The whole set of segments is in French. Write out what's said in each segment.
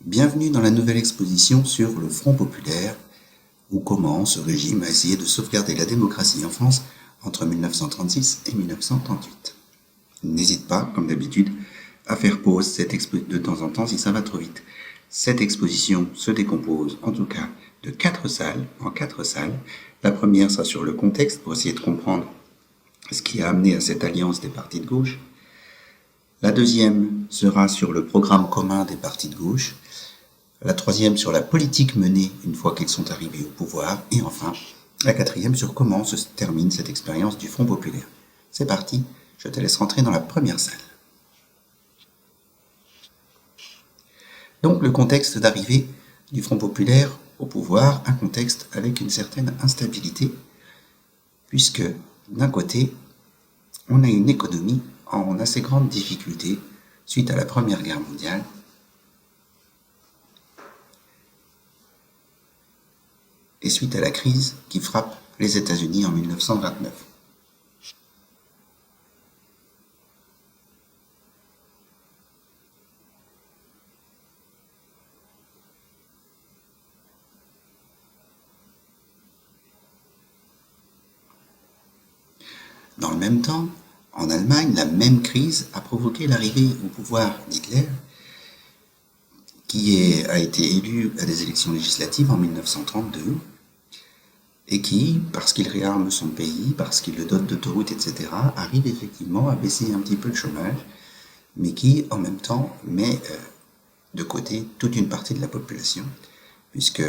Bienvenue dans la nouvelle exposition sur le Front populaire, ou comment ce régime a essayé de sauvegarder la démocratie en France entre 1936 et 1938. N'hésite pas, comme d'habitude, à faire pause de temps en temps si ça va trop vite. Cette exposition se décompose, en tout cas, de 4 salles, en 4 salles. La première sera sur le contexte, pour essayer de comprendre ce qui a amené à cette alliance des partis de gauche. La deuxième sera sur le programme commun des partis de gauche. La troisième sur la politique menée une fois qu'ils sont arrivés au pouvoir. Et enfin, la quatrième sur comment se termine cette expérience du Front populaire. C'est parti, je te laisse rentrer dans la première salle. Donc le contexte d'arrivée du Front populaire au pouvoir, un contexte avec une certaine instabilité, puisque d'un côté, on a une économie en assez grande difficulté suite à la Première Guerre mondiale, et suite à la crise qui frappe les États-Unis en 1929. Dans le même temps, en Allemagne, la même crise a provoqué l'arrivée au pouvoir d'Hitler, qui a été élu à des élections législatives en 1932, et qui, parce qu'il réarme son pays, parce qu'il le dote d'autoroutes, etc., arrive effectivement à baisser un petit peu le chômage, mais qui, en même temps, met de côté toute une partie de la population, puisque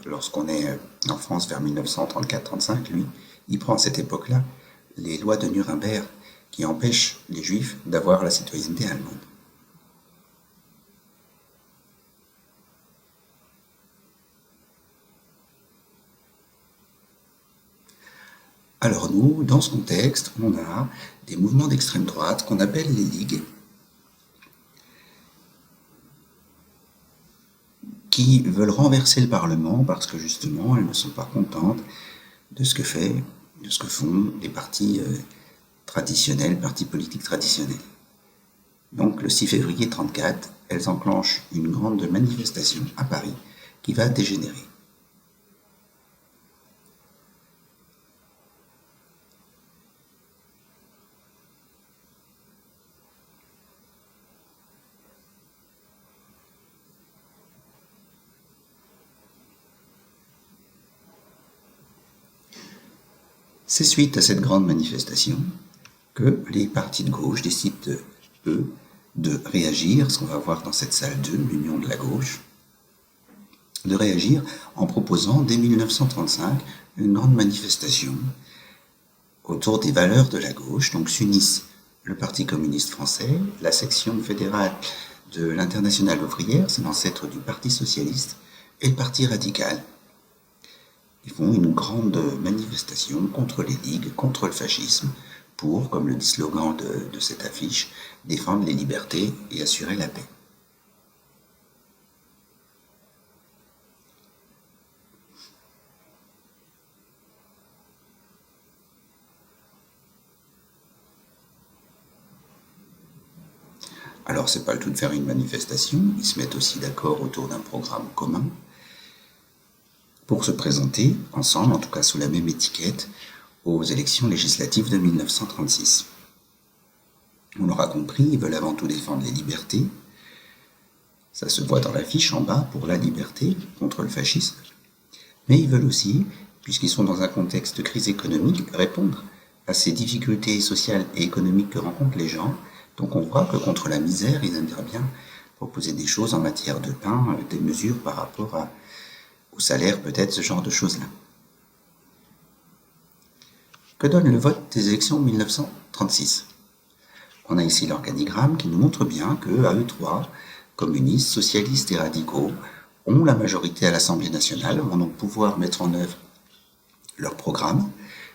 lorsqu'on est en France vers 1934-35, lui, il prend à cette époque-là les lois de Nuremberg qui empêchent les Juifs d'avoir la citoyenneté allemande. Alors nous, dans ce contexte, on a des mouvements d'extrême droite qu'on appelle les ligues, qui veulent renverser le Parlement parce que justement elles ne sont pas contentes de ce que font les partis traditionnels, partis politiques traditionnels. Donc le 6 février 1934, elles enclenchent une grande manifestation à Paris qui va dégénérer. C'est suite à cette grande manifestation que les partis de gauche décident, eux, de réagir, ce qu'on va voir dans cette salle 2, l'Union de la gauche, de réagir en proposant dès 1935 une grande manifestation autour des valeurs de la gauche. Donc s'unissent le Parti communiste français, la section fédérale de l'Internationale ouvrière, c'est l'ancêtre du Parti socialiste, et le Parti radical. Ils font une grande manifestation contre les ligues, contre le fascisme, pour, comme le dit le slogan de cette affiche, défendre les libertés et assurer la paix. Alors c'est pas le tout de faire une manifestation, ils se mettent aussi d'accord autour d'un programme commun pour se présenter ensemble, en tout cas sous la même étiquette, aux élections législatives de 1936. On l'aura compris, ils veulent avant tout défendre les libertés. Ça se voit dans l'affiche en bas, pour la liberté, contre le fascisme. Mais ils veulent aussi, puisqu'ils sont dans un contexte de crise économique, répondre à ces difficultés sociales et économiques que rencontrent les gens. Donc on voit que contre la misère, ils aimeraient bien proposer des choses en matière de pain, des mesures par rapport au salaire, peut-être, ce genre de choses-là. Que donne le vote des élections de 1936 ? On a ici l'organigramme qui nous montre bien que, à eux trois, communistes, socialistes et radicaux, ont la majorité à l'Assemblée nationale, vont donc pouvoir mettre en œuvre leur programme.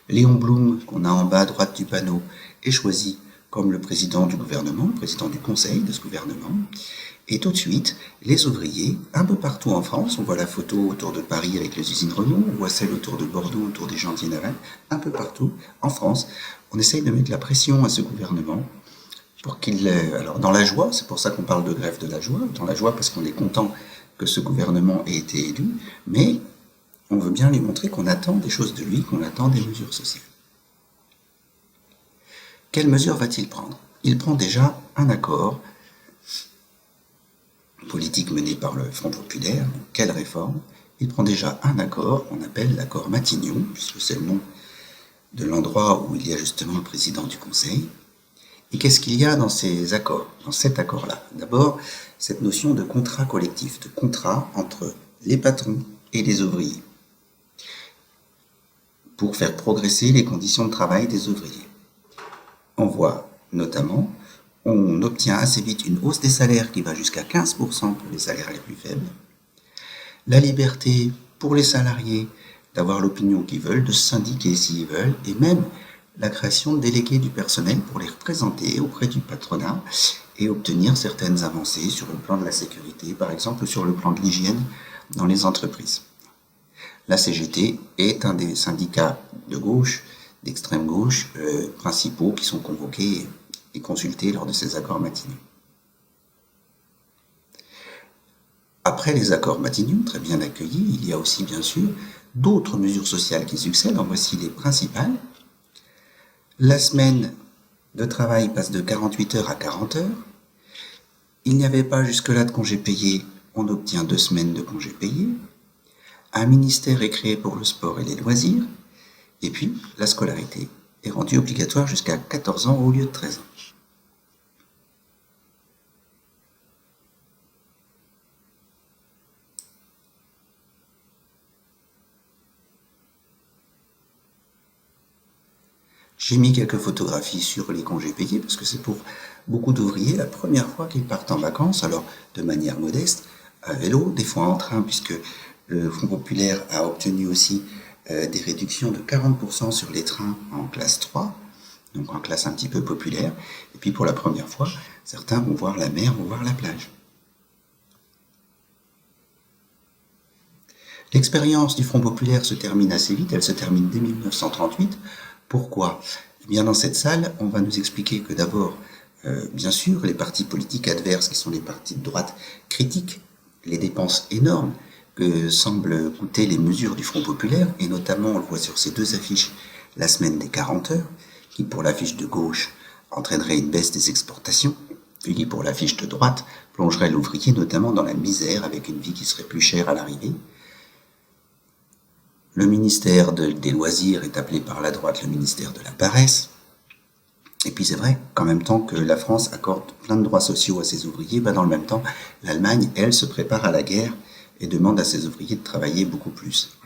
Léon Blum, qu'on a en bas à droite du panneau, est choisi comme le président du gouvernement, le président du conseil de ce gouvernement. Et tout de suite, les ouvriers, un peu partout en France, on voit la photo autour de Paris avec les usines Renault, on voit celle autour de Bordeaux, autour des chantiers navals, un peu partout en France, on essaye de mettre la pression à ce gouvernement pour qu'il... Alors dans la joie, c'est pour ça qu'on parle de grève de la joie, dans la joie parce qu'on est content que ce gouvernement ait été élu, mais on veut bien lui montrer qu'on attend des choses de lui, qu'on attend des mesures sociales. Quelles mesures va-t-il prendre? Il prend déjà un accord politique mené par le Front populaire. Quelle réforme? Il prend déjà un accord qu'on appelle l'accord Matignon, puisque c'est le nom de l'endroit où il y a justement le président du Conseil. Et qu'est-ce qu'il y a dans ces accords, dans cet accord-là? D'abord, cette notion de contrat collectif, de contrat entre les patrons et les ouvriers, pour faire progresser les conditions de travail des ouvriers. On voit notamment, on obtient assez vite une hausse des salaires qui va jusqu'à 15% pour les salaires les plus faibles, la liberté pour les salariés d'avoir l'opinion qu'ils veulent, de se syndiquer s'ils veulent, et même la création de délégués du personnel pour les représenter auprès du patronat et obtenir certaines avancées sur le plan de la sécurité, par exemple sur le plan de l'hygiène dans les entreprises. La CGT est un des syndicats de gauche, d'extrême gauche, principaux qui sont convoqués et consultés lors de ces accords Matignon. Après les accords Matignon, très bien accueillis, il y a aussi bien sûr d'autres mesures sociales qui succèdent. En voici les principales. La semaine de travail passe de 48 heures à 40 heures. Il n'y avait pas jusque-là de congés payés, on obtient 2 semaines de congés payés. Un ministère est créé pour le sport et les loisirs. Et puis, la scolarité est rendue obligatoire jusqu'à 14 ans au lieu de 13 ans. J'ai mis quelques photographies sur les congés payés parce que c'est pour beaucoup d'ouvriers la première fois qu'ils partent en vacances, alors de manière modeste, à vélo, des fois en train, puisque le Front populaire a obtenu aussi des réductions de 40% sur les trains en classe 3, donc en classe un petit peu populaire. Et puis pour la première fois, certains vont voir la mer, vont voir la plage. L'expérience du Front populaire se termine assez vite, elle se termine dès 1938. Pourquoi? Eh bien, dans cette salle, on va nous expliquer que d'abord, bien sûr, les partis politiques adverses, qui sont les partis de droite, critiquent les dépenses énormes que semblent coûter les mesures du Front populaire, et notamment, on le voit sur ces deux affiches, la semaine des 40 heures, qui pour l'affiche de gauche entraînerait une baisse des exportations, et qui pour l'affiche de droite plongerait l'ouvrier notamment dans la misère avec une vie qui serait plus chère à l'arrivée. Le ministère des loisirs est appelé par la droite le ministère de la paresse. Et puis c'est vrai qu'en même temps que la France accorde plein de droits sociaux à ses ouvriers, dans le même temps, l'Allemagne, elle, se prépare à la guerre et demande à ses ouvriers de travailler beaucoup plus.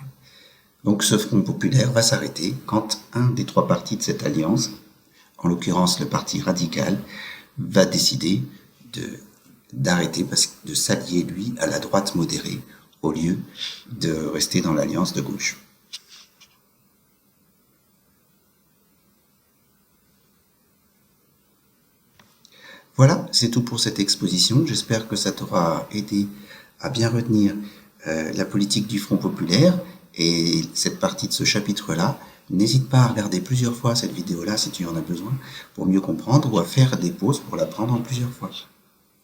Donc ce Front populaire va s'arrêter quand un des trois partis de cette alliance, en l'occurrence le parti radical, va décider d'arrêter, de s'allier, lui, à la droite modérée, au lieu de rester dans l'alliance de gauche. Voilà, c'est tout pour cette exposition. J'espère que ça t'aura aidé à bien retenir la politique du Front populaire et cette partie de ce chapitre-là. N'hésite pas à regarder plusieurs fois cette vidéo-là si tu en as besoin pour mieux comprendre ou à faire des pauses pour l'apprendre en plusieurs fois.